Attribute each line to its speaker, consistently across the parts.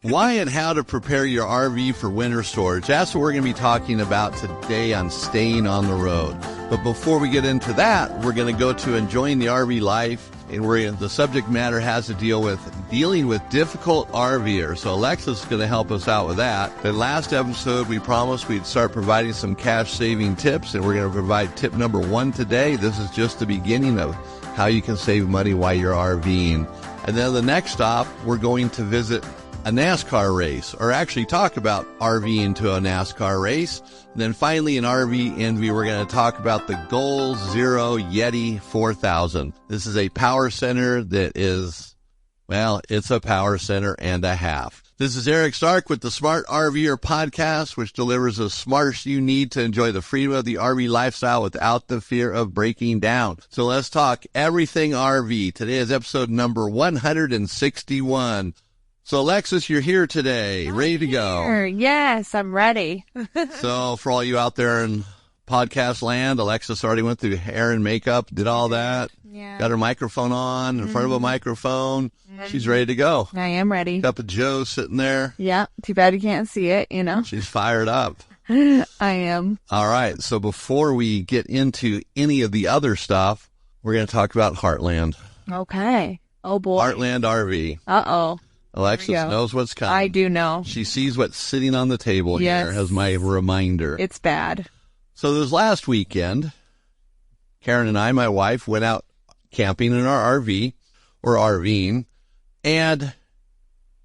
Speaker 1: Why and how to prepare your RV for winter storage. That's what we're going to be talking about today on Staying on the Road. But before we get into that, we're going to go to enjoying the RV life. And the subject matter has to deal with dealing with difficult RVers. So Alexis is going to help us out with that. The last episode, we promised we'd start providing some cash-saving tips, and we're going to provide tip number 1 today. This is just the beginning of how you can save money while you're RVing. And then the next stop, we're going to visit a NASCAR race, or actually talk about RVing to a NASCAR race. And then finally, in RV Envy, we're going to talk about the Goal Zero Yeti 4000. This is a power center that is, well, it's a power center and a half. This is Eric Stark with the Smart RVer Podcast, which delivers the smarts you need to enjoy the freedom of the RV lifestyle without the fear of breaking down. So let's talk everything RV. Today is episode number 161. So, Alexis, you're here today, ready to go.
Speaker 2: Yes, I'm ready.
Speaker 1: So, for all you out there in podcast land, Alexis already went through hair and makeup, did all that.
Speaker 2: Yeah.
Speaker 1: Got her microphone on, in front of a microphone. She's ready to go.
Speaker 2: I am ready.
Speaker 1: Cup of Joe sitting there.
Speaker 2: Yeah, too bad you can't see it, you know.
Speaker 1: She's fired up.
Speaker 2: I am.
Speaker 1: All right, so before we get into any of the other stuff, we're going to talk about Heartland.
Speaker 2: Okay. Oh, boy.
Speaker 1: Heartland RV.
Speaker 2: Uh-oh.
Speaker 1: Alexis knows what's coming.
Speaker 2: I do know.
Speaker 1: She sees what's sitting on the table here as my reminder.
Speaker 2: It's bad.
Speaker 1: So this last weekend, Karen and I, my wife, went out camping in our RV, or RVing, and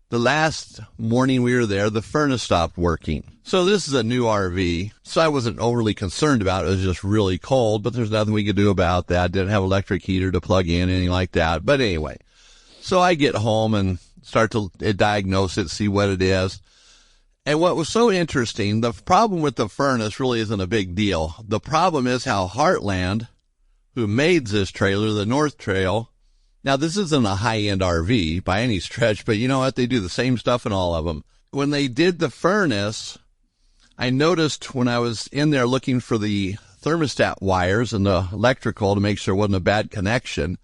Speaker 1: the last morning we were there, the furnace stopped working. So this is a new RV, so I wasn't overly concerned about it. It was just really cold, but there's nothing we could do about that. Didn't have an electric heater to plug in, anything like that. But anyway, so I get home and start to diagnose it, see what it is. And what was so interesting, the problem with the furnace really isn't a big deal. The problem is how Heartland, who made this trailer, the North Trail, now this isn't a high-end RV by any stretch, but you know what? They do the same stuff in all of them. When they did the furnace, I noticed when I was in there looking for the thermostat wires and the electrical to make sure it wasn't a bad connection,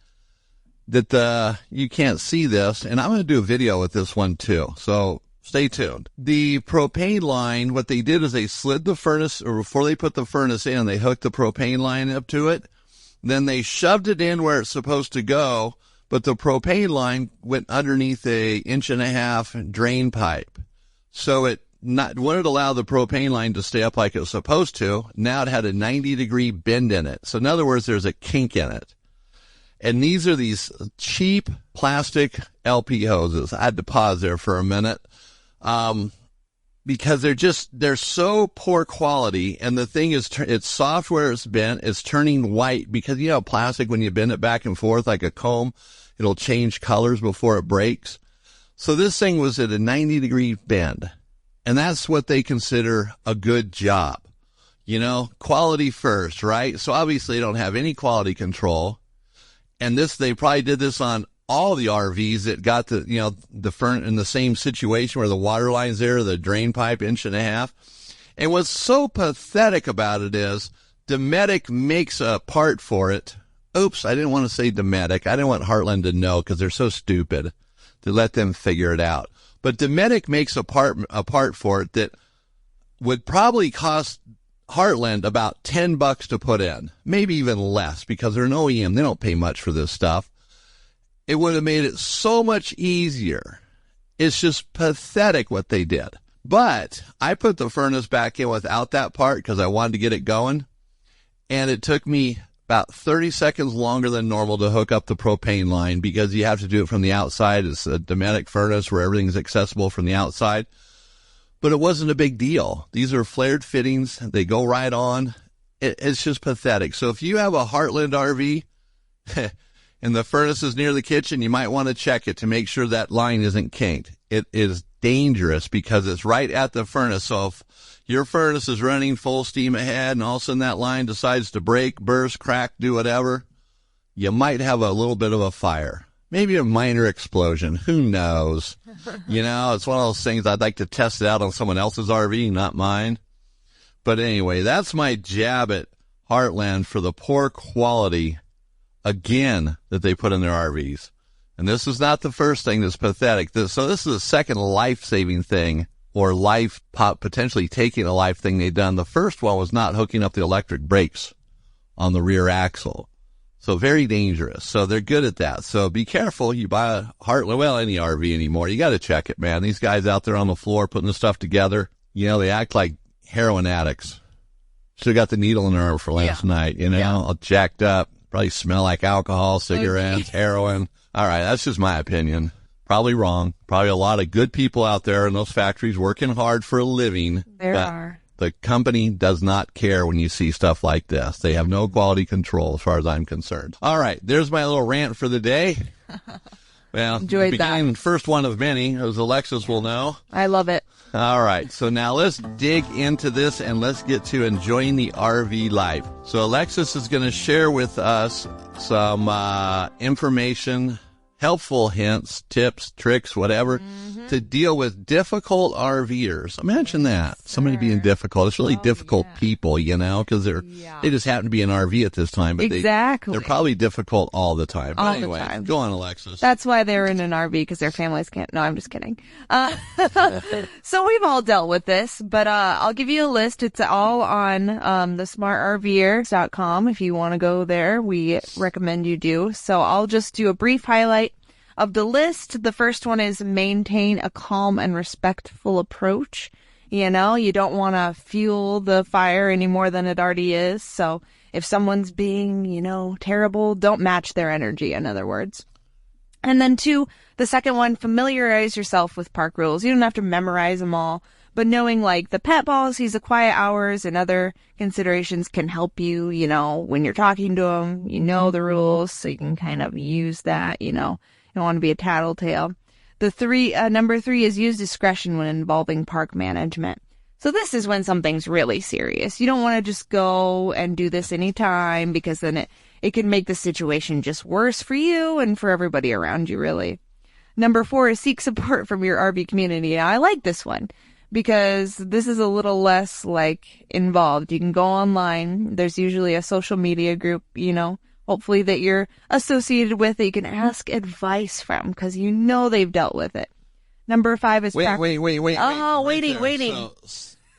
Speaker 1: that you can't see this, and I'm going to do a video with this one too, so stay tuned. The propane line, what they did is they slid the furnace, or before they put the furnace in, they hooked the propane line up to it, then they shoved it in where it's supposed to go, but the propane line went underneath a 1.5 inch drain pipe, so it wouldn't allow the propane line to stay up like it was supposed to. Now it had a 90-degree bend in it, so in other words, there's a kink in it. And these are these cheap plastic LP hoses. I had to pause there for a minute, because they're so poor quality. And the thing is, it's soft where it's bent. It's turning white because, you know, plastic, when you bend it back and forth like a comb, it'll change colors before it breaks. So this thing was at a 90-degree bend, and that's what they consider a good job. You know, quality first, right? So obviously they don't have any quality control. And they probably did this on all the RVs that got in the same situation where the water line's there, the drain pipe 1.5 inches. And what's so pathetic about it is Dometic makes a part for it. Oops, I didn't want to say Dometic. I didn't want Heartland to know because they're so stupid to let them figure it out. But Dometic makes a part for it that would probably cost Heartland about $10 to put in, maybe even less, because they're an OEM. They don't pay much for this stuff. It would have made it so much easier. It's just pathetic what they did. But I put the furnace back in without that part because I wanted to get it going, and it took me about 30 seconds longer than normal to hook up the propane line because you have to do it from the outside. It's a Dometic furnace where everything's accessible from the outside. But it wasn't a big deal. These are flared fittings. They go right on. It's just pathetic. So if you have a Heartland RV and the furnace is near the kitchen, you might want to check it to make sure that line isn't kinked. It is dangerous because it's right at the furnace. So if your furnace is running full steam ahead and all of a sudden that line decides to break, burst, crack, do whatever, you might have a little bit of a fire. Maybe a minor explosion. Who knows? You know, it's one of those things I'd like to test it out on someone else's RV, not mine. But anyway, that's my jab at Heartland for the poor quality, again, that they put in their RVs. And this is not the first thing that's pathetic. So this is the second life-saving thing, or potentially taking a life thing they've done. The first one was not hooking up the electric brakes on the rear axle. So very dangerous. So they're good at that. So be careful. You buy any RV anymore, you got to check it, man. These guys out there on the floor putting the stuff together, they act like heroin addicts. Still got the needle in their arm for last night, all jacked up, probably smell like alcohol, cigarettes, heroin. All right. That's just my opinion. Probably wrong. Probably a lot of good people out there in those factories working hard for a living.
Speaker 2: There are.
Speaker 1: The company does not care when you see stuff like this. They have no quality control as far as I'm concerned. All right. There's my little rant for the day. Well,
Speaker 2: enjoyed that.
Speaker 1: First one of many, as Alexis will know.
Speaker 2: I love it.
Speaker 1: All right. So now let's dig into this and let's get to enjoying the RV life. So Alexis is going to share with us some information, helpful hints, tips, tricks, whatever, to deal with difficult RVers. Imagine that. Somebody being difficult. It's really difficult people, because they just happen to be an RV at this time. But they're probably difficult all the time. But anyway, the time. Go on, Alexis.
Speaker 2: That's why they're in an RV, because their families can't. No, I'm just kidding. So we've all dealt with this, but I'll give you a list. It's all on the smartrvers.com. If you want to go there, we recommend you do. So I'll just do a brief highlight of the list. The first one is maintain a calm and respectful approach. You don't want to fuel the fire any more than it already is. So if someone's being, terrible, don't match their energy, in other words. And then 2, the second one, familiarize yourself with park rules. You don't have to memorize them all, but knowing the pet policies, the quiet hours, and other considerations can help you, when you're talking to them, the rules, so you can kind of use that, You don't want to be a tattletale. Number 3 is use discretion when involving park management. So this is when something's really serious. You don't want to just go and do this anytime, because then it can make the situation just worse for you and for everybody around you, really. Number 4 is seek support from your RV community. Now, I like this one because this is a little less involved. You can go online. There's usually a social media group, hopefully that you're associated with, that you can ask advice from, because they've dealt with it. Number 5 is
Speaker 1: wait.
Speaker 2: Oh, waiting.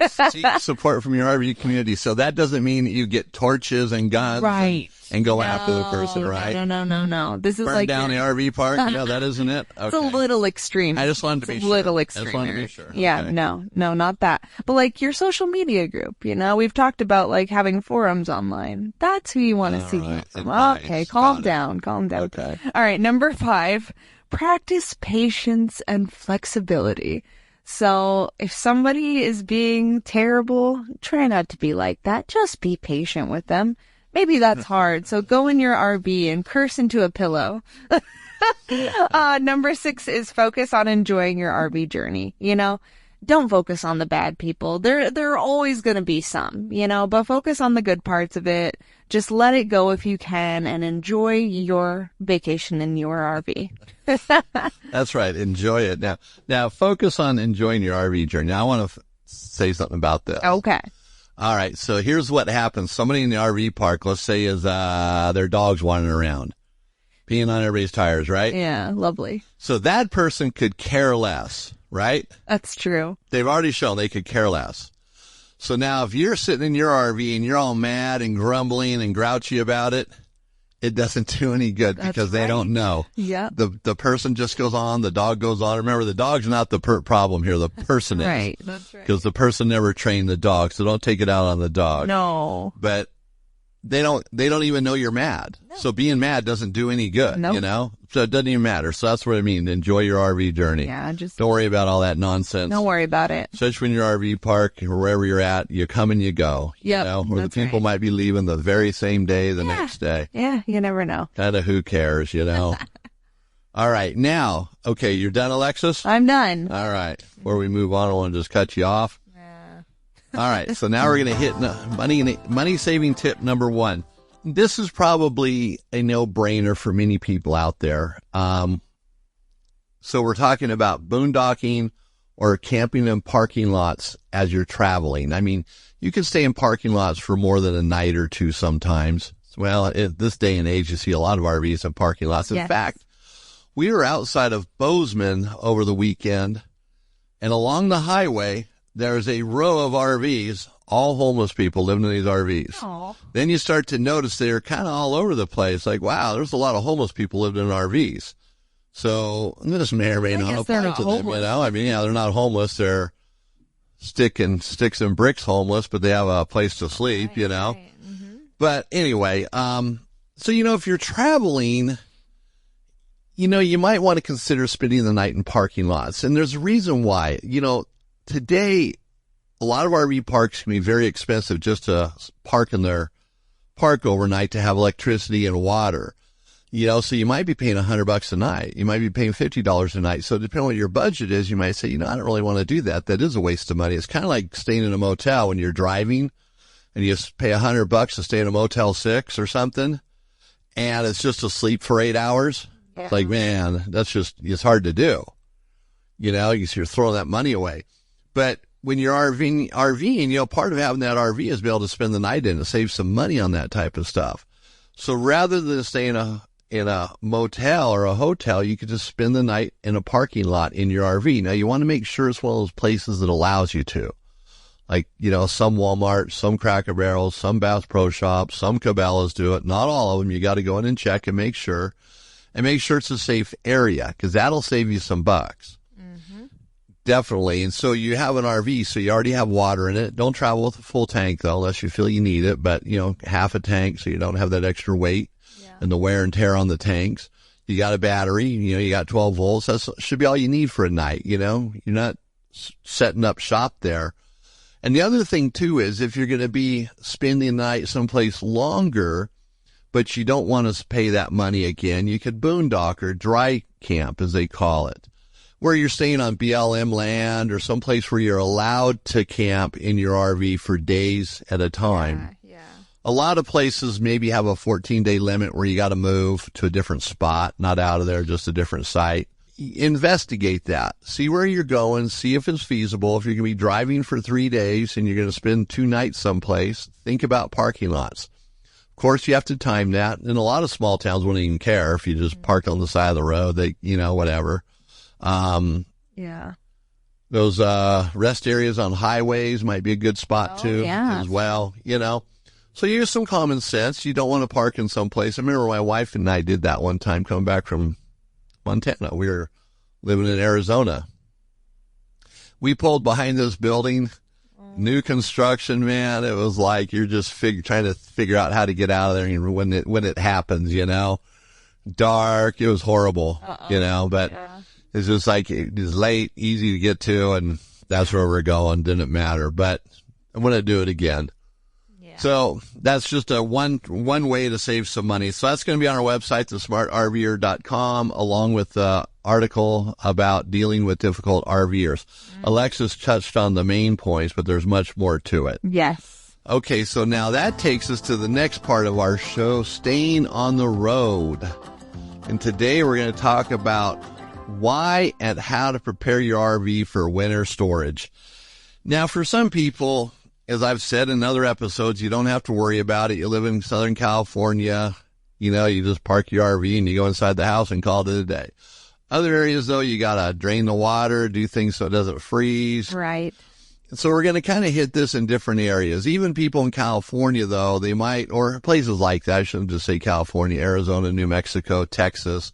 Speaker 1: So, seek support from your RV community. So that doesn't mean that you get torches and guns,
Speaker 2: right?
Speaker 1: And go after the person, right?
Speaker 2: No. This is
Speaker 1: burn down the RV park. No, that isn't it. Okay.
Speaker 2: It's a little extreme.
Speaker 1: I just wanted to be sure.
Speaker 2: Little extreme.
Speaker 1: I just wanted to be sure.
Speaker 2: Yeah, okay. No, not that. But your social media group, we've talked about having forums online. That's who you want to seek from. Okay, calm down.
Speaker 1: Okay.
Speaker 2: All right, number 5, practice patience and flexibility. So if somebody is being terrible, try not to be like that. Just be patient with them. Maybe that's hard. So go in your RV and curse into a pillow. Number 6 is focus on enjoying your RV journey. Don't focus on the bad people. There are always going to be some, but focus on the good parts of it. Just let it go if you can and enjoy your vacation in your RV.
Speaker 1: That's right. Enjoy it. Now focus on enjoying your RV journey. Now, I want to say something about this.
Speaker 2: Okay.
Speaker 1: All right. So here's what happens. Somebody in the RV park, let's say, is their dog's wandering around, peeing on everybody's tires, right?
Speaker 2: Yeah. Lovely.
Speaker 1: So that person could care less, right?
Speaker 2: That's true.
Speaker 1: They've already shown they could care less. So now if you're sitting in your RV and you're all mad and grumbling and grouchy about it, it doesn't do any good. That's because they don't know.
Speaker 2: Yeah.
Speaker 1: The person just goes on, the dog goes on. Remember, the dog's not the problem here. The person is.
Speaker 2: Right. That's right.
Speaker 1: Because the person never trained the dog, so don't take it out on the dog.
Speaker 2: No.
Speaker 1: But they don't even know you're mad. No. So being mad doesn't do any good,
Speaker 2: nope.
Speaker 1: So it doesn't even matter. So that's what I mean. Enjoy your RV journey.
Speaker 2: Yeah, just
Speaker 1: don't worry about all that nonsense.
Speaker 2: Don't worry about it.
Speaker 1: Especially when you're RV park or wherever you're at, you come and you go.
Speaker 2: Yeah.
Speaker 1: Or the people might be leaving the very same day, the next day.
Speaker 2: Yeah, you never know.
Speaker 1: Kind of who cares, All right. Now, okay, you're done, Alexis?
Speaker 2: I'm done.
Speaker 1: All right. Before we move on, I want to just cut you off. All right. So now we're going to hit money saving tip number 1. This is probably a no-brainer for many people out there. So we're talking about boondocking or camping in parking lots as you're traveling. I mean, you can stay in parking lots for more than a night or two sometimes. Well, at this day and age, you see a lot of RVs in parking lots. In fact, We were outside of Bozeman over the weekend, and along the highway, there's a row of RVs, all homeless people living in these RVs.
Speaker 2: Aww.
Speaker 1: Then you start to notice they're kind of all over the place. Like, wow, there's a lot of homeless people living in RVs. So this may or may not apply to them, you know. I mean, yeah, they're not homeless. They're sticks and bricks homeless, but they have a place to sleep, right, you know. Right. Mm-hmm. But anyway, so, you know, if you're traveling, you know, you might want to consider spending the night in parking lots. And there's a reason why. You know, today, a lot of RV parks can be very expensive just to park in their park overnight to have electricity and water. You know, so you might be paying $100 a night. You might be paying $50 a night. So depending on what your budget is, you might say, you know, I don't really want to do that. That is a waste of money. It's kind of like staying in a motel when you're driving and you just pay $100 to stay in a Motel 6 or something. And it's just to sleep for 8 hours. Yeah. It's like, man, it's hard to do. You know, you're throwing that money away. But when you're RVing, you know, part of having that RV is be able to spend the night in and save some money on that type of stuff. So rather than stay in a motel or a hotel, you could just spend the night in a parking lot in your RV. Now, you want to make sure it's one of those places that allows you to. Like, you know, some Walmart, some Cracker Barrels, some Bass Pro Shops, some Cabela's do it. Not all of them. You got to go in and check and make sure. And make sure it's a safe area, because that'll save you some bucks. Mm-hmm. Definitely. And so you have an RV, so you already have water in it. Don't travel with a full tank, though, unless you feel you need it. But, you know, half a tank so you don't have that extra weight and the wear and tear on the tanks. You got a battery, you know, you got 12 volts. That should be all you need for a night, you know. You're not setting up shop there. And the other thing, too, is if you're going to be spending the night someplace longer, but you don't want to pay that money again, you could boondock or dry camp, as they call it, where you're staying on BLM land or someplace where you're allowed to camp in your RV for days at a time. Yeah. A lot of places maybe have a 14-day limit where you got to move to a different spot, not out of there, just a different site. Investigate that. See where you're going. See if it's feasible. If you're going to be driving for 3 days and you're going to spend 2 nights someplace, think about parking lots. Of course, you have to time that. And a lot of small towns wouldn't even care if you just park on the side of the road. They, you know, whatever.
Speaker 2: Yeah.
Speaker 1: Those rest areas on highways might be a good spot too, as well. You know, so use some common sense. You don't want to park in some place. I remember my wife and I did that one time coming back from Montana. We were living in Arizona. We pulled behind this building. New construction, man. It was like you're just trying to figure out how to get out of there when it happens, you know. Dark. It was horrible, you know, but it's just like it was late, easy to get to, and that's where we're going. Didn't matter, but I'm going to do it again. Yeah. So that's just a one way to save some money. So that's going to be on our website, thesmartrver.com, along with the article about dealing with difficult RVers. Alexis touched on the main points, but there's much more to it.
Speaker 2: Yes.
Speaker 1: Okay, so now that takes us to the next part of our show, staying on the road. And today we're going to talk about why and how to prepare your RV for winter storage. Now, for some people, as I've said in other episodes, you don't have to worry about it. You live in Southern California, you know, you just park your RV and you go inside the house and call it a day. Other areas, though, you got to drain the water, do things so it doesn't freeze.
Speaker 2: Right.
Speaker 1: So we're going to kind of hit this in different areas. Even people in California, though, they might, or places like that, I shouldn't just say California, Arizona, New Mexico, Texas.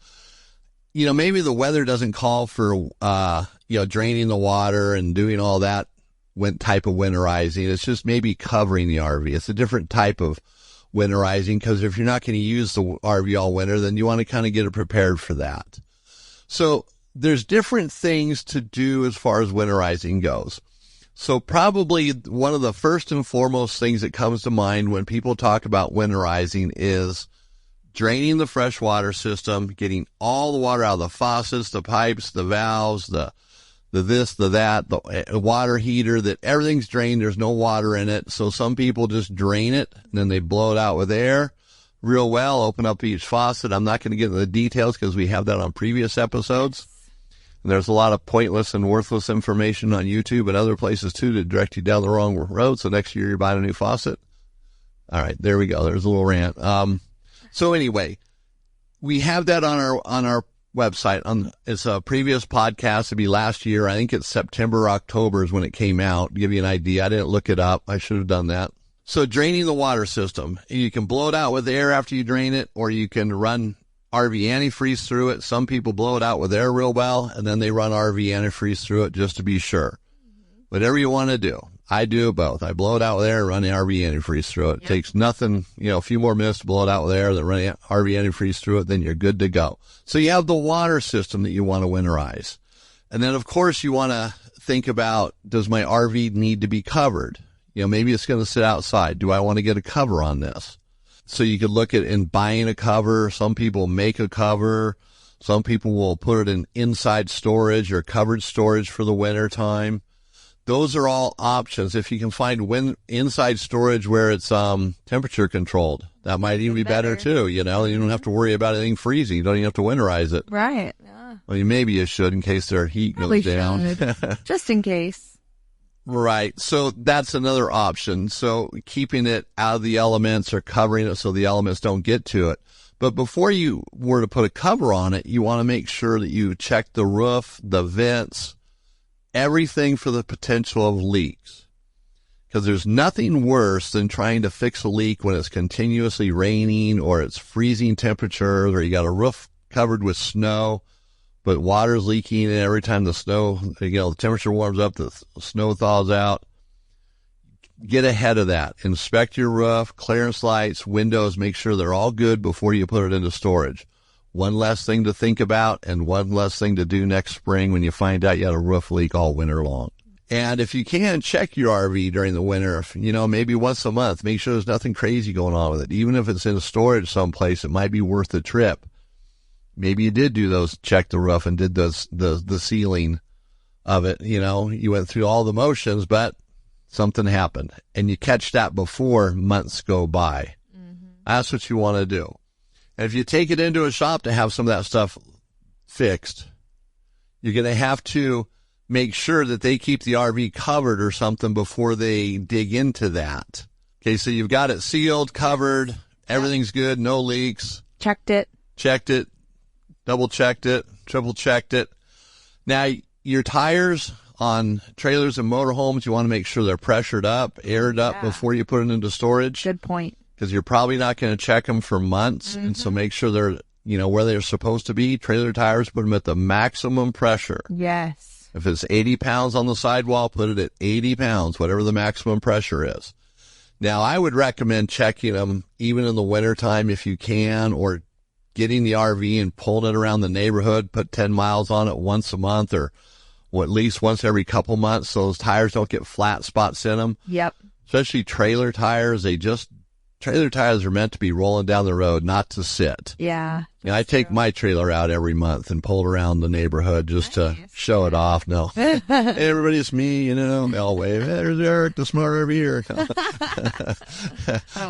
Speaker 1: You know, maybe the weather doesn't call for, you know, draining the water and doing all that type of winterizing. It's just maybe covering the RV. It's a different type of winterizing, because if you're not going to use the RV all winter, then you want to kind of get it prepared for that. So there's different things to do as far as winterizing goes. So probably one of the first and foremost things that comes to mind when people talk about winterizing is draining the freshwater system, getting all the water out of the faucets, the pipes, the valves, the this, the that, the water heater, that everything's drained. There's no water in it. So some people just drain it and then they blow it out with air real well, open up each faucet. I'm not going to get into the details because we have that on previous episodes. And there's a lot of pointless and worthless information on YouTube and other places too to direct you down the wrong road. So next year you're buying a new faucet. All right, there we go. There's a little rant. So anyway, we have that on our website. It's a previous podcast. It'd be last year. I think it's September or October is when it came out. To give you an idea. I didn't look it up. I should have done that. So draining the water system. You can blow it out with air after you drain it, or you can run RV antifreeze through it. Some people blow it out with air real well, and then they run RV antifreeze through it just to be sure. Whatever you want to do. I do both. I blow it out with air, run the RV antifreeze through it. It takes nothing, a few more minutes to blow it out with air, then run the RV antifreeze through it, then you're good to go. So you have the water system that you want to winterize. And then, of course, you want to think about, does my RV need to be covered? Maybe it's going to sit outside. Do I want to get a cover on this? So you could look at in buying a cover. Some people make a cover. Some people will put it in inside storage or covered storage for the winter time. Those are all options. If you can find inside storage where it's temperature controlled, that might even be better too. You don't have to worry about anything freezing. You don't even have to winterize it.
Speaker 2: Right. Yeah.
Speaker 1: Well, maybe you should in case their heat goes down.
Speaker 2: Just in case.
Speaker 1: Right. So that's another option. So keeping it out of the elements or covering it so the elements don't get to it. But before you were to put a cover on it, you want to make sure that you check the roof, the vents, everything for the potential of leaks. Because there's nothing worse than trying to fix a leak when it's continuously raining or it's freezing temperatures or you got a roof covered with snow, but water's leaking, and every time the temperature warms up, the snow thaws out. Get ahead of that. Inspect your roof, clearance lights, windows, make sure they're all good before you put it into storage. One less thing to think about and one less thing to do next spring when you find out you had a roof leak all winter long. And if you can, check your RV during the winter, maybe once a month. Make sure there's nothing crazy going on with it. Even if it's in storage someplace, it might be worth the trip. Maybe you did do check the roof and did the sealing of it. You went through all the motions, but something happened. And you catch that before months go by. Mm-hmm. That's what you want to do. And if you take it into a shop to have some of that stuff fixed, you're going to have to make sure that they keep the RV covered or something before they dig into that. Okay, so you've got it sealed, covered, everything's good, no leaks.
Speaker 2: Checked it,
Speaker 1: double-checked it, triple-checked it. Now, your tires on trailers and motorhomes, you want to make sure they're pressured up, aired up before you put it into storage.
Speaker 2: Good point.
Speaker 1: Because you're probably not going to check them for months. Mm-hmm. And so make sure they're, where they're supposed to be. Trailer tires, put them at the maximum pressure.
Speaker 2: Yes.
Speaker 1: If it's 80 pounds on the sidewall, put it at 80 pounds, whatever the maximum pressure is. Now, I would recommend checking them even in the wintertime if you can, or getting the RV and pulling it around the neighborhood, put 10 miles on it once a month or at least once every couple months so those tires don't get flat spots in them.
Speaker 2: Yep.
Speaker 1: Especially trailer tires. Trailer tires are meant to be rolling down the road, not to sit.
Speaker 2: Yeah.
Speaker 1: I take my trailer out every month and pull it around the neighborhood just to show it off. No. Hey, everybody, it's me, They'll wave. Hey, there's Eric, the Smart RVer.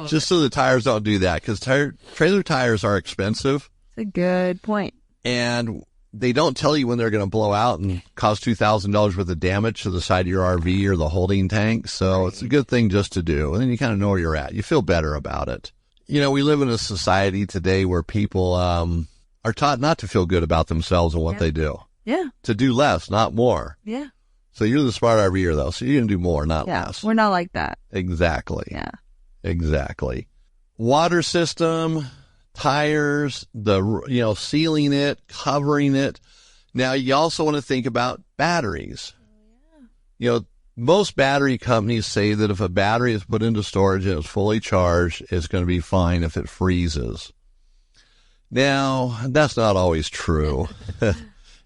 Speaker 1: Just so the tires don't do that, because trailer tires are expensive.
Speaker 2: That's a good point.
Speaker 1: And they don't tell you when they're going to blow out and cause $2,000 worth of damage to the side of your RV or the holding tank. So It's a good thing just to do. And then you kind of know where you're at. You feel better about it. We live in a society today where people are taught not to feel good about themselves and what they do.
Speaker 2: Yeah.
Speaker 1: To do less, not more.
Speaker 2: Yeah.
Speaker 1: So you're the smart RVer, though. So you're going to do more, not less.
Speaker 2: We're not like that.
Speaker 1: Exactly.
Speaker 2: Yeah.
Speaker 1: Exactly. Water system, tires, sealing it, covering it. Now, you also want to think about batteries. Most battery companies say that if a battery is put into storage and it's fully charged, it's going to be fine if it freezes. Now, that's not always true.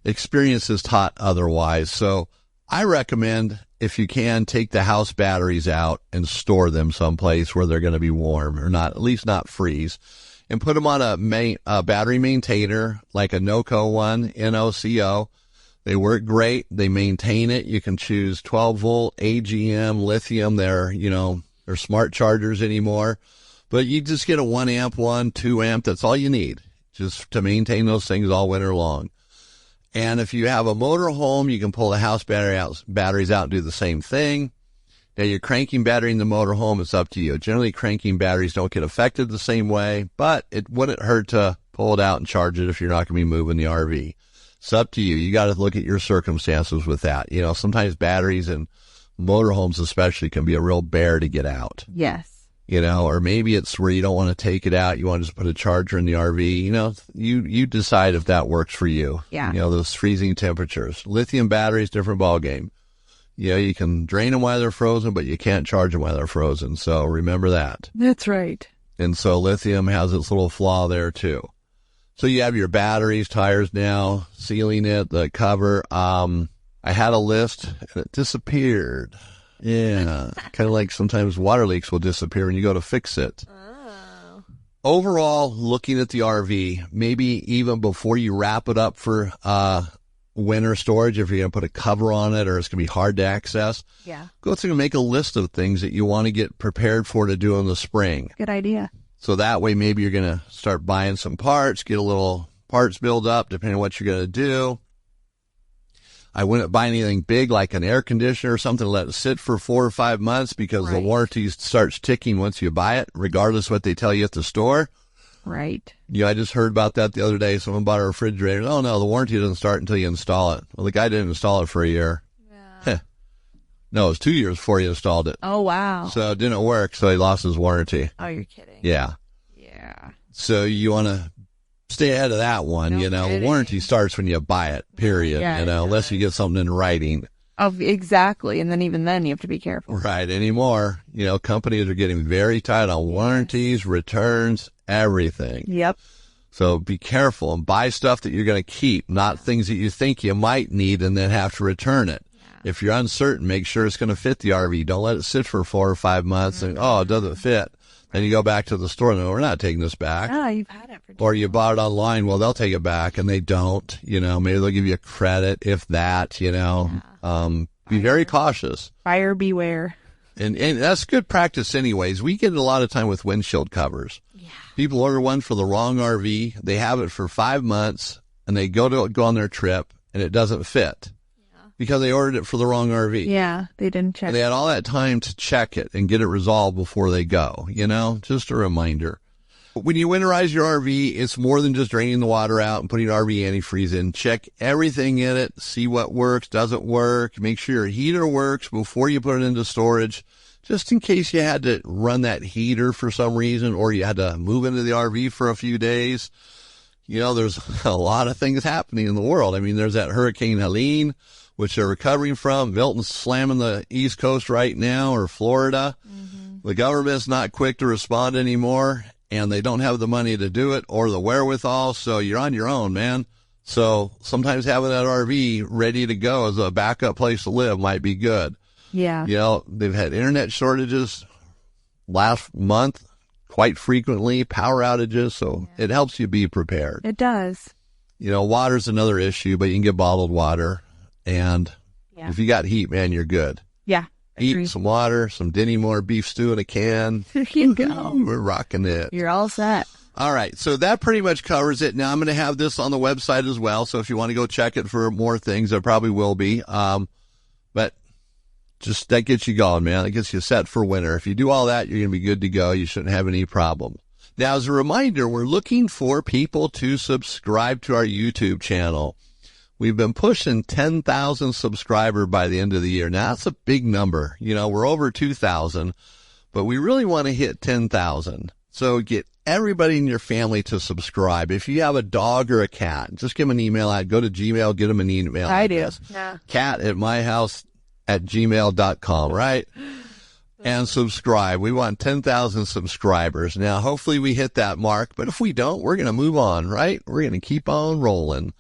Speaker 1: Experience has taught otherwise. So I recommend, if you can, take the house batteries out and store them someplace where they're going to be warm or not, at least not freeze. And put them on a battery maintainer, like a NOCO one, NOCO. They work great. They maintain it. You can choose 12-volt, AGM, lithium. They're smart chargers anymore. But you just get a 1 amp one, 2 amp. That's all you need, just to maintain those things all winter long. And if you have a motor home, you can pull the house batteries out and do the same thing. Now, your cranking battery in the motorhome is up to you. Generally, cranking batteries don't get affected the same way, but it wouldn't hurt to pull it out and charge it if you're not going to be moving the RV. It's up to you. You got to look at your circumstances with that. You know, sometimes batteries in motorhomes especially can be a real bear to get out.
Speaker 2: Yes.
Speaker 1: You know, or maybe it's where you don't want to take it out. You want to just put a charger in the RV. You know, you decide if that works for you.
Speaker 2: Yeah.
Speaker 1: You know, those freezing temperatures. Lithium batteries, different ballgame. You know, you can drain them while they're frozen, but you can't charge them while they're frozen. So remember that.
Speaker 2: That's right.
Speaker 1: And so lithium has its little flaw there too. So you have your batteries, tires now, sealing it, the cover. I had a list and it disappeared. Yeah. Kind of like sometimes water leaks will disappear when you go to fix it.
Speaker 2: Oh.
Speaker 1: Overall, looking at the RV, maybe even before you wrap it up for winter storage, if you're going to put a cover on it or it's going to be hard to access, go through and make a list of things that you want to get prepared for to do in the spring.
Speaker 2: Good idea.
Speaker 1: So that way, maybe you're going to start buying some parts, get a little parts build up, depending on what you're going to do. I wouldn't buy anything big like an air conditioner or something, let it sit for 4 or 5 months because the warranty starts ticking once you buy it, regardless what they tell you at the store.
Speaker 2: Right.
Speaker 1: Yeah, I just heard about that the other day. Someone bought a refrigerator. Oh, no, the warranty doesn't start until you install it. Well, the guy didn't install it for a year. Yeah. No, it was 2 years before he installed it.
Speaker 2: Oh, wow.
Speaker 1: So it didn't work, so he lost his warranty.
Speaker 2: Oh, you're kidding.
Speaker 1: Yeah.
Speaker 2: Yeah.
Speaker 1: So you want to stay ahead of that one. You know, the warranty starts when you buy it, period.
Speaker 2: Yeah,
Speaker 1: you know, unless you get something in writing.
Speaker 2: Oh, exactly. And then even then you have to be careful.
Speaker 1: Right. Anymore, you know, companies are getting very tight on warranties, returns, everything.
Speaker 2: Yep.
Speaker 1: So be careful and buy stuff that you're going to keep, not things that you think you might need and then have to return it. Yeah. If you're uncertain, make sure it's going to fit the RV. Don't let it sit for 4 or 5 months and, oh, it doesn't fit. Then you go back to the store and, no, we're not taking this back.
Speaker 2: Ah, you've had it for
Speaker 1: Or you bought it online. Well, they'll take it back and they don't, you know, maybe they'll give you a credit if that, you know, be very cautious.
Speaker 2: Buyer beware.
Speaker 1: And that's good practice anyways. We get it a lot of time with windshield covers. Yeah. People order one for the wrong RV. They have it for 5 months and they go on their trip and it doesn't fit. Because they ordered it for the wrong RV.
Speaker 2: Yeah, they didn't check.
Speaker 1: And they had all that time to check it and get it resolved before they go, you know, just a reminder. When you winterize your RV, it's more than just draining the water out and putting RV antifreeze in. Check everything in it, see what works, doesn't work. Make sure your heater works before you put it into storage, just in case you had to run that heater for some reason or you had to move into the RV for a few days. You know, there's a lot of things happening in the world. I mean, there's that Hurricane Helene, which they're recovering from. Milton's slamming the East Coast right now, or Florida. Mm-hmm. The government's not quick to respond anymore, and they don't have the money to do it or the wherewithal, so you're on your own, man. So sometimes having that RV ready to go as a backup place to live might be good.
Speaker 2: Yeah.
Speaker 1: You know, they've had internet shortages last month quite frequently, power outages, so it helps you be prepared.
Speaker 2: It does.
Speaker 1: You know, water's another issue, but you can get bottled water. And if you got heat, man, you're good.
Speaker 2: Yeah.
Speaker 1: Heat, some water, some Denny Moore beef stew in a can.
Speaker 2: There you go.
Speaker 1: We're rocking it.
Speaker 2: You're all set.
Speaker 1: All right. So that pretty much covers it. Now I'm going to have this on the website as well. So if you want to go check it for more things, there probably will be. But just that gets you going, man. That gets you set for winter. If you do all that, you're going to be good to go. You shouldn't have any problems. Now, as a reminder, we're looking for people to subscribe to our YouTube channel. We've been pushing 10,000 subscribers by the end of the year. Now, that's a big number. You know, we're over 2,000, but we really want to hit 10,000. So get everybody in your family to subscribe. If you have a dog or a cat, just give them an email out. Go to Gmail, get them an email.
Speaker 2: I do. Yeah.
Speaker 1: cat@myhouse@gmail.com, right? And subscribe. We want 10,000 subscribers. Now, hopefully we hit that mark, but if we don't, we're going to move on, right? We're going to keep on rolling.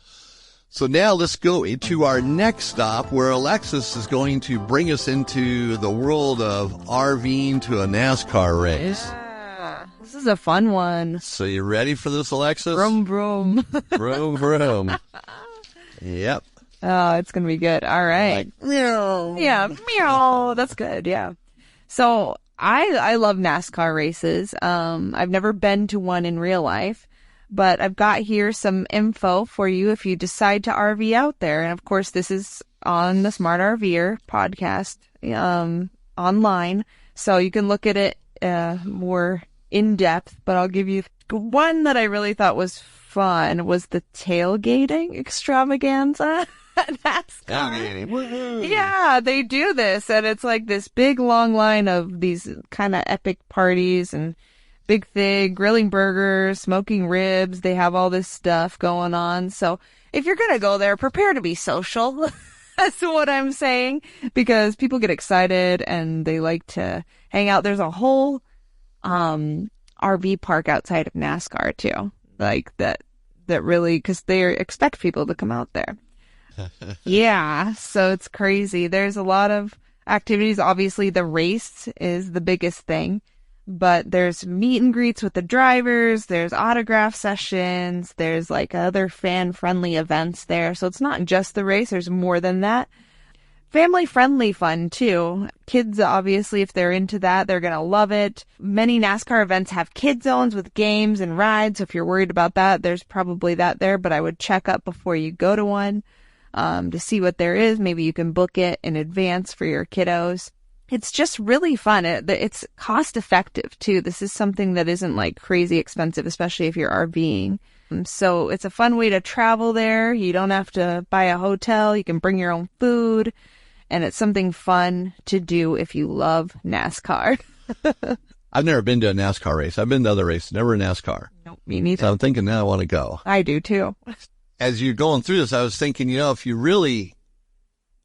Speaker 1: So now let's go into our next stop where Alexis is going to bring us into the world of RVing to a NASCAR race.
Speaker 2: Yeah. This is a fun one.
Speaker 1: So you ready for this, Alexis?
Speaker 2: Vroom, vroom.
Speaker 1: Vroom, vroom. Yep.
Speaker 2: Oh, it's going to be good. All right.
Speaker 1: Like, meow.
Speaker 2: Yeah, meow. That's good. Yeah. So I love NASCAR races. I've never been to one in real life. But I've got here some info for you if you decide to RV out there. And of course, this is on the Smart RVer Podcast. online, so you can look at it more in depth. But I'll give you one that I really thought was fun was the tailgating extravaganza.
Speaker 1: Tailgating.
Speaker 2: Yeah, they do this, and it's like this big long line of these kind of epic parties and big thing, grilling burgers, smoking ribs. They have all this stuff going on. So if you're going to go there, prepare to be social. That's what I'm saying, because people get excited and they like to hang out. There's a whole RV park outside of NASCAR too, like that really, because they expect people to come out there. Yeah, so it's crazy. There's a lot of activities. Obviously, the race is the biggest thing. But there's meet and greets with the drivers, there's autograph sessions, there's like other fan-friendly events there. So it's not just the race, there's more than that. Family-friendly fun, too. Kids, obviously, if they're into that, they're going to love it. Many NASCAR events have kid zones with games and rides. So if you're worried about that, there's probably that there. But I would check up before you go to one to see what there is. Maybe you can book it in advance for your kiddos. It's just really fun. It's cost effective too. This is something that isn't like crazy expensive, especially if you're RVing. So it's a fun way to travel there. You don't have to buy a hotel. You can bring your own food, and it's something fun to do if you love NASCAR.
Speaker 1: I've never been to a NASCAR race. I've been to other races, never a NASCAR.
Speaker 2: Nope, me neither.
Speaker 1: So I'm thinking now I want to go.
Speaker 2: I do too.
Speaker 1: As you're going through this, I was thinking, if you really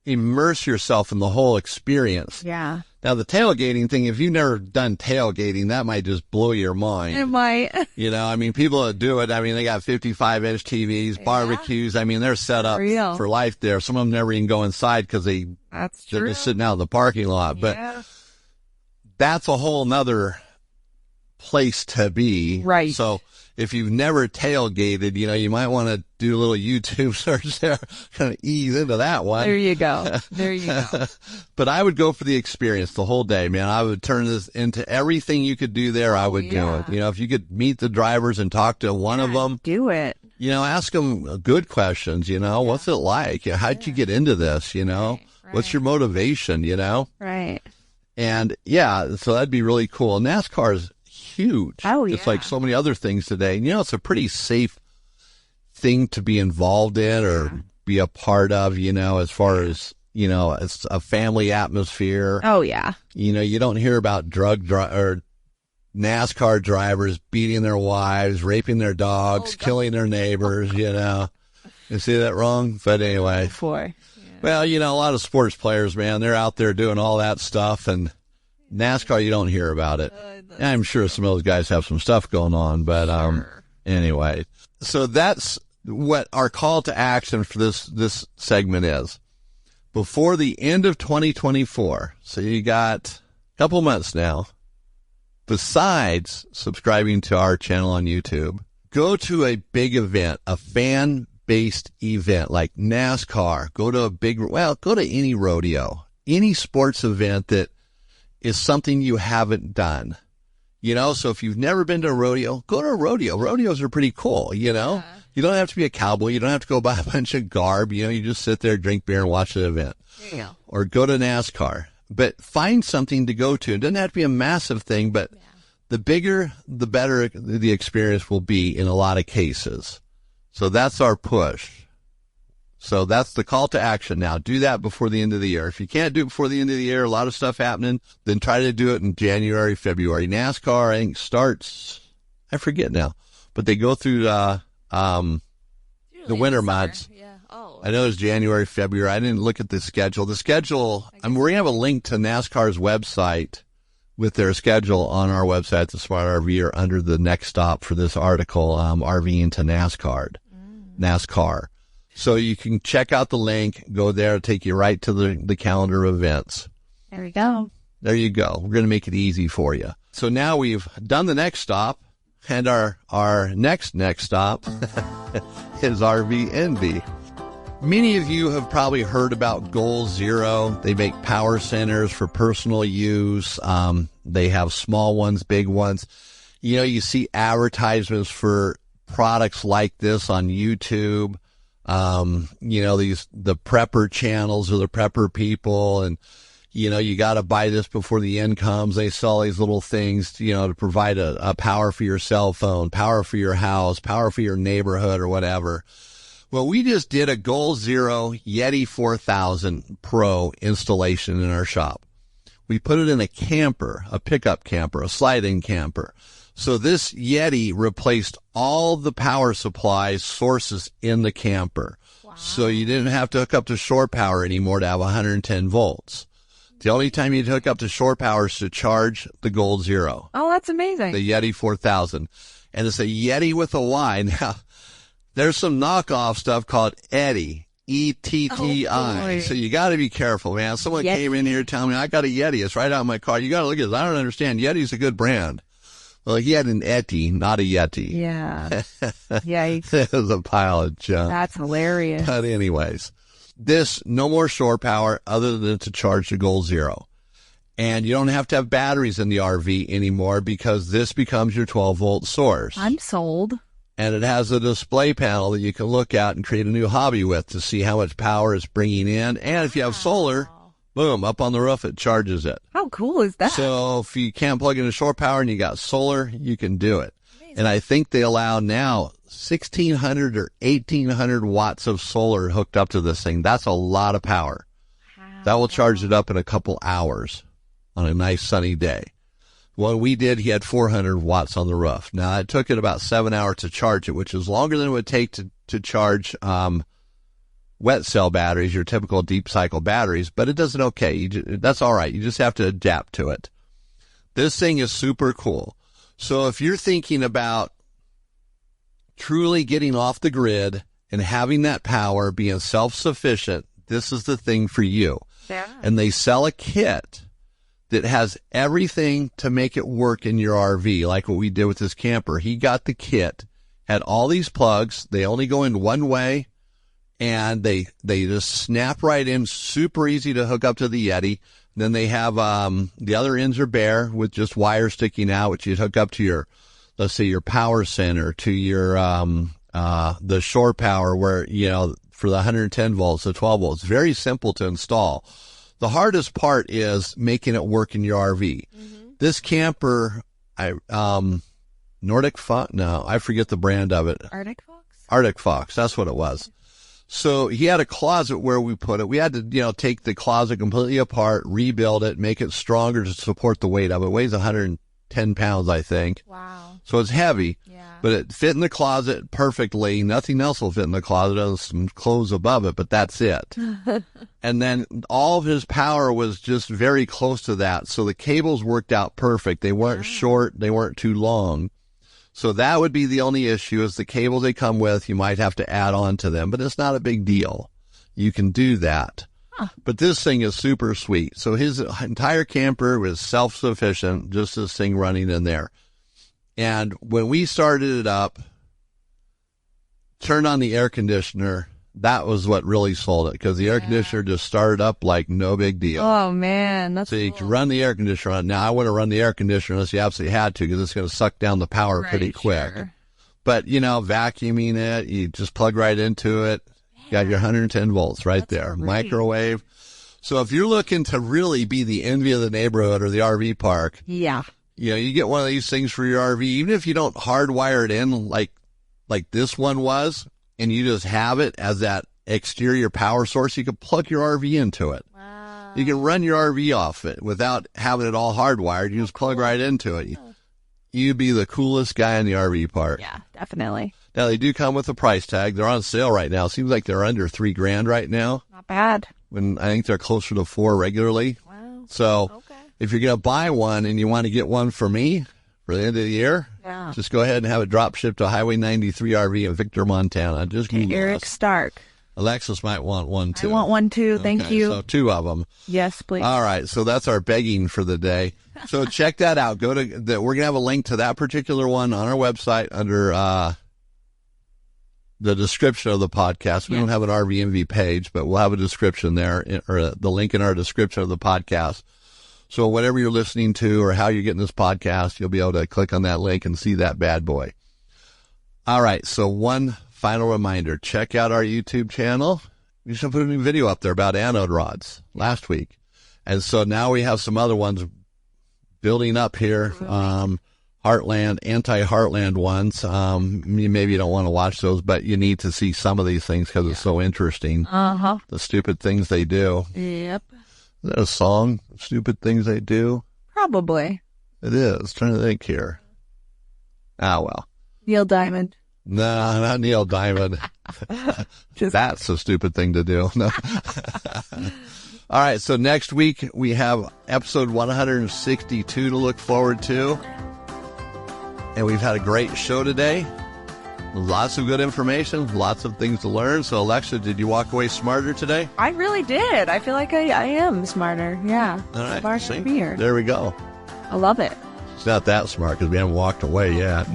Speaker 1: immerse yourself in the whole experience.
Speaker 2: Yeah.
Speaker 1: Now, the tailgating thing, if you've never done tailgating, that might just blow your mind.
Speaker 2: It might.
Speaker 1: People that do it, they got 55-inch TVs, barbecues. They're set up for life there. Some of them never even go inside because they're just sitting out in the parking lot. But that's a whole nother place to be.
Speaker 2: Right.
Speaker 1: So if you've never tailgated, you might want to do a little YouTube search there, kind of ease into that one.
Speaker 2: There you go.
Speaker 1: But I would go for the experience the whole day, man. I would turn this into everything you could do there. I would do it. If you could meet the drivers and talk to one of them.
Speaker 2: Do it.
Speaker 1: Ask them good questions, what's it like? How'd you get into this, Right. What's your motivation,
Speaker 2: Right.
Speaker 1: And so that'd be really cool. NASCAR's huge.
Speaker 2: Oh, yeah.
Speaker 1: It's like so many other things today. It's a pretty safe thing to be involved in or be a part of, as far as, it's a family atmosphere.
Speaker 2: Oh, yeah.
Speaker 1: You don't hear about or NASCAR drivers beating their wives, raping their dogs, killing their neighbors, You see that wrong? But anyway.
Speaker 2: Boy.
Speaker 1: Yeah. Well, a lot of sports players, man, they're out there doing all that stuff, and NASCAR, you don't hear about it. I'm sure some of those guys have some stuff going on, but anyway. So that's what our call to action for this segment is. Before the end of 2024, so you got a couple months now, besides subscribing to our channel on YouTube, go to a big event, a fan-based event like NASCAR. Go to any rodeo, any sports event that is something you haven't done. So if you've never been to a rodeo, go to a rodeo. Rodeos are pretty cool, Yeah. You don't have to be a cowboy. You don't have to go buy a bunch of garb. You just sit there, drink beer, and watch the event.
Speaker 2: Yeah.
Speaker 1: Or go to NASCAR. But find something to go to. It doesn't have to be a massive thing, but the bigger, the better the experience will be in a lot of cases. So that's our push. So that's the call to action now. Do that before the end of the year. If you can't do it before the end of the year, a lot of stuff happening, then try to do it in January, February. NASCAR, I think, starts, I forget now, but they go through the winter months.
Speaker 2: Yeah. Oh.
Speaker 1: I know it's January, February. I didn't look at the schedule. We're going to have a link to NASCAR's website with their schedule on our website, the Smart RVer, under the next stop for this article, RVing to NASCAR. So you can check out the link, go there, it'll take you right to the calendar of events.
Speaker 2: There we go.
Speaker 1: There you go. We're going to make it easy for you. So now we've done the next stop, and our next stop is RV Envy. Many of you have probably heard about Goal Zero. They make power centers for personal use. They have small ones, big ones. You see advertisements for products like this on YouTube. The prepper channels or the prepper people, and you got to buy this before the end comes. They sell these little things, to provide a power for your cell phone, power for your house, power for your neighborhood or whatever. Well, we just did a Goal Zero Yeti 4000 Pro installation in our shop. We put it in a camper, a pickup camper, a slide-in camper. So this Yeti replaced all the power supply sources in the camper. Wow. So you didn't have to hook up to shore power anymore to have 110 volts. The only time you'd hook up to shore power is to charge the Goal Zero.
Speaker 2: Oh, that's amazing.
Speaker 1: The Yeti 4000. And it's a Yeti with a Y. Now, there's some knockoff stuff called Etti. ETTI.
Speaker 2: Oh,
Speaker 1: so you got to be careful, man. Someone came in here telling me, I got a Yeti. It's right out of my car. You got to look at this. I don't understand. Yeti's a good brand. Well, he had an Etti, not a Yeti.
Speaker 2: Yeah. Yeah.
Speaker 1: It was a pile of junk.
Speaker 2: That's hilarious.
Speaker 1: But anyways, no more shore power other than to charge the Goal Zero. And you don't have to have batteries in the RV anymore because this becomes your 12-volt source.
Speaker 2: I'm sold.
Speaker 1: And it has a display panel that you can look at and create a new hobby with to see how much power it's bringing in. And if you have solar, boom, up on the roof, it charges it.
Speaker 2: How cool is that?
Speaker 1: So if you can't plug into shore power and you got solar, you can do it. Amazing. And I think they allow now 1,600 or 1,800 watts of solar hooked up to this thing. That's a lot of power. Wow. That will charge it up in a couple hours on a nice sunny day. What we did, he had 400 watts on the roof. Now, it took it about 7 hours to charge it, which is longer than it would take to charge wet cell batteries, your typical deep cycle batteries, but it does it okay. That's all right. You just have to adapt to it. This thing is super cool. So if you're thinking about truly getting off the grid and having that power, being self-sufficient, this is the thing for you. Yeah. And they sell a kit that has everything to make it work in your RV, like what we did with this camper. He got the kit, had all these plugs. They only go in one way, and they just snap right in, super easy to hook up to the Yeti. Then they have the other ends are bare with just wires sticking out, which you'd hook up to your, let's say, your power center, to your the shore power where, for the 110 volts, the 12 volts. Very simple to install. The hardest part is making it work in your RV. Mm-hmm. This camper, Nordic Fox? No, I forget the brand of it.
Speaker 2: Arctic Fox?
Speaker 1: Arctic Fox, that's what it was. So he had a closet where we put it. We had to, take the closet completely apart, rebuild it, make it stronger to support the weight of it. It weighs 110 pounds, I think. Wow. So it's heavy. Yeah. But it fit in the closet perfectly. Nothing else will fit in the closet other than some clothes above it, but that's it. And then all of his power was just very close to that. So the cables worked out perfect. They weren't short. They weren't too long. So that would be the only issue is the cables they come with. You might have to add on to them, but it's not a big deal. You can do that. Huh. But this thing is super sweet. So his entire camper was self-sufficient, just this thing running in there. And when we started it up, turned on the air conditioner, that was what really sold it, because the air conditioner just started up like no big deal.
Speaker 2: Oh, man. That's
Speaker 1: so you can run the air conditioner on. Now, I wouldn't run the air conditioner unless you absolutely had to, because it's going to suck down the power pretty quick. Sure. But, vacuuming it, you just plug right into it. You got your 110 volts right there. Great. Microwave. So if you're looking to really be the envy of the neighborhood or the RV park.
Speaker 2: Yeah.
Speaker 1: You get one of these things for your RV, even if you don't hardwire it in like this one was, and you just have it as that exterior power source, you can plug your RV into it. Wow. You can run your RV off it without having it all hardwired. You just plug right into it. You'd be the coolest guy in the RV park.
Speaker 2: Yeah, definitely.
Speaker 1: Now, they do come with a price tag. They're on sale right now. Seems like they're under $3,000 right now.
Speaker 2: Not bad.
Speaker 1: When I think they're closer to $4,000 regularly. Wow. So if you're going to buy one and you want to get one for me for the end of the year, just go ahead and have it drop shipped to Highway 93 RV in Victor, Montana. Just
Speaker 2: to Eric Stark.
Speaker 1: Alexis might want one too.
Speaker 2: I want one too. Thank you.
Speaker 1: So 2 of them.
Speaker 2: Yes, please.
Speaker 1: All right. So that's our begging for the day. So check that out. Go to we're going to have a link to that particular one on our website under the description of the podcast. We don't have an RVMV page, but we'll have a description there, or the link in our description of the podcast. So whatever you're listening to or how you're getting this podcast, you'll be able to click on that link and see that bad boy. All right. So one final reminder, check out our YouTube channel. We just put a new video up there about anode rods last week. And so now we have some other ones building up here. Heartland, anti-Heartland ones. Maybe you don't want to watch those, but you need to see some of these things because it's so interesting. The stupid things they do.
Speaker 2: Yep.
Speaker 1: Is that a song? Stupid things they do?
Speaker 2: Probably.
Speaker 1: It is. Trying to think here. Well.
Speaker 2: Neil Diamond.
Speaker 1: No, not Neil Diamond. That's a stupid thing to do. No. All right. So next week we have episode 162 to look forward to. And we've had a great show today. Lots of good information, lots of things to learn. So, Alexa, did you walk away smarter today?
Speaker 2: I really did. I feel like I am smarter. Yeah.
Speaker 1: All right.
Speaker 2: Smart RVer.
Speaker 1: There we go.
Speaker 2: I love it.
Speaker 1: It's not that smart because we haven't walked away yet.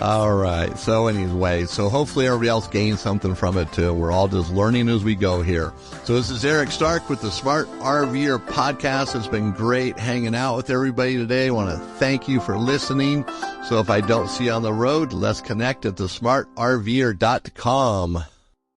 Speaker 1: All right. So anyway, hopefully everybody else gains something from it too. We're all just learning as we go here. So this is Eric Stark with the Smart RVer Podcast. It's been great hanging out with everybody today. I want to thank you for listening. So if I don't see you on the road, let's connect at thesmartrver.com.